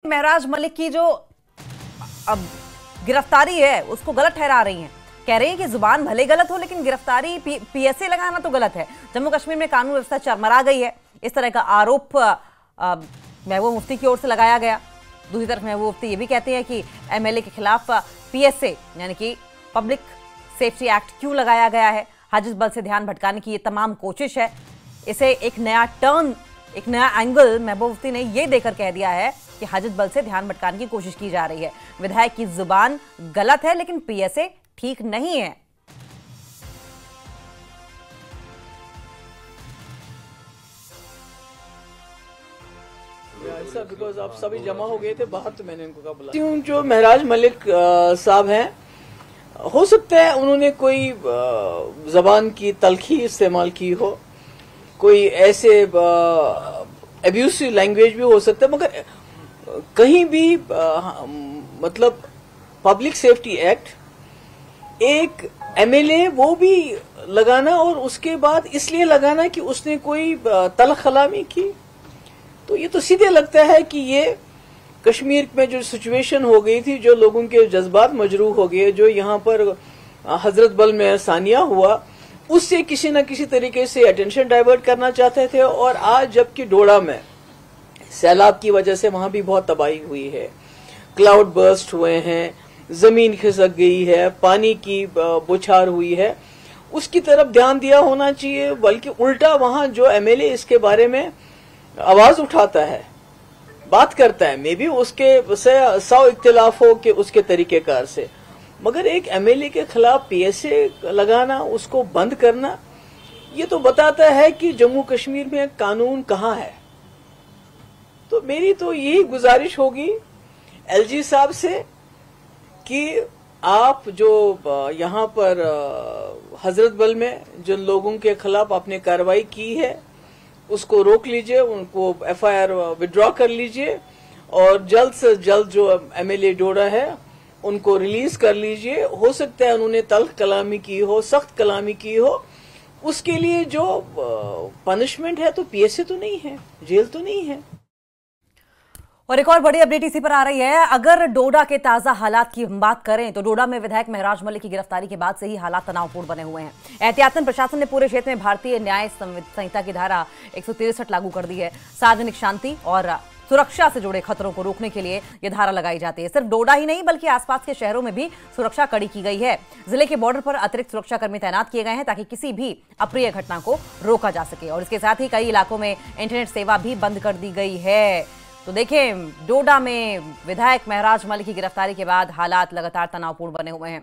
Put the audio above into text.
महराज मलिक की जो अब गिरफ्तारी है उसको गलत ठहरा रही हैं। कह रही हैं कि जुबान भले गलत हो लेकिन गिरफ्तारी पीएसए लगाना तो गलत है। जम्मू कश्मीर में कानून व्यवस्था चरमरा गई है, इस तरह का आरोप महबूब मुफ्ती की ओर से लगाया गया। दूसरी तरफ महबूब मुफ्ती ये भी कहते हैं कि एमएलए के खिलाफ पीएसए यानी कि पब्लिक सेफ्टी एक्ट क्यों लगाया गया है। हाजिज बल से ध्यान भटकाने की ये तमाम कोशिश है। इसे एक नया टर्न, एक नया एंगल महबूब मुफ्ती ने ये देकर कह दिया है कि हाजिज बल से ध्यान भटकाने की कोशिश की जा रही है। विधायक की जुबान गलत है लेकिन पीएसए ठीक नहीं है। ऐसा बिकॉज आप सभी जमा हो गए थे बाहर, तो मैंने इनको कहा बुला। जो महराज मलिक साहब हैं, हो सकता है उन्होंने कोई जबान की तलखी इस्तेमाल की हो, कोई ऐसे एब्यूसिव लैंग्वेज भी हो सकता है, मगर कहीं भी मतलब पब्लिक सेफ्टी एक्ट एक एमएलए वो भी लगाना और उसके बाद इसलिए लगाना कि उसने कोई तलख कलामी की, तो ये तो सीधे लगता है कि ये कश्मीर में जो सिचुएशन हो गई थी, जो लोगों के जज्बात मजरूह हो गए, जो यहाँ पर हजरत बल में सानिया हुआ, उससे किसी न किसी तरीके से अटेंशन डाइवर्ट करना चाहते थे। और आज जबकि डोडा में सैलाब की वजह से वहां भी बहुत तबाही हुई है, क्लाउड बर्स्ट हुए हैं, जमीन खिसक गई है, पानी की बौछार हुई है, उसकी तरफ ध्यान दिया होना चाहिए। बल्कि उल्टा वहां जो एमएलए इसके बारे में आवाज उठाता है, बात करता है, मे बी उसके से 100 इख्तिलाफ हो कि उसके तरीकेकार से, मगर एक एमएलए के खिलाफ पीएसए लगाना, उसको बंद करना, ये तो बताता है कि जम्मू कश्मीर में कानून कहाँ है। तो मेरी तो यही गुजारिश होगी एलजी साहब से कि आप जो यहाँ पर हजरत बल में जो लोगों के खिलाफ आपने कार्रवाई की है उसको रोक लीजिए, उनको एफआईआर विड्रॉ कर लीजिए और जल्द से जल्द जो एमएलए डोडा है उनको रिलीज कर लीजिए। हो सकता है उन्होंने तल्ख कलामी की हो, सख्त कलामी की हो, उसके लिए जो पनिशमेंट है तो पीएसए तो नहीं है, जेल तो नहीं है। और एक और बड़ी अपडेट इसी पर आ रही है। अगर डोडा के ताजा हालात की हम बात करें तो डोडा में विधायक महराज मलिक की गिरफ्तारी के बाद से ही हालात तनावपूर्ण बने हुए हैं। एहतियातन प्रशासन ने पूरे क्षेत्र में भारतीय न्याय संहिता की धारा 163 लागू कर दी है। सार्वजनिक शांति और सुरक्षा से जुड़े खतरों को रोकने के लिए यह धारा लगाई जाती है। सिर्फ डोडा ही नहीं बल्कि आसपास के शहरों में भी सुरक्षा कड़ी की गई है। जिले के बॉर्डर पर अतिरिक्त सुरक्षाकर्मी तैनात किए गए हैं ताकि किसी भी अप्रिय घटना को रोका जा सके। और इसके साथ ही कई इलाकों में इंटरनेट सेवा भी बंद कर दी गई है। तो देखें, डोडा में विधायक महराज मलिक की गिरफ्तारी के बाद हालात लगातार तनावपूर्ण बने हुए हैं।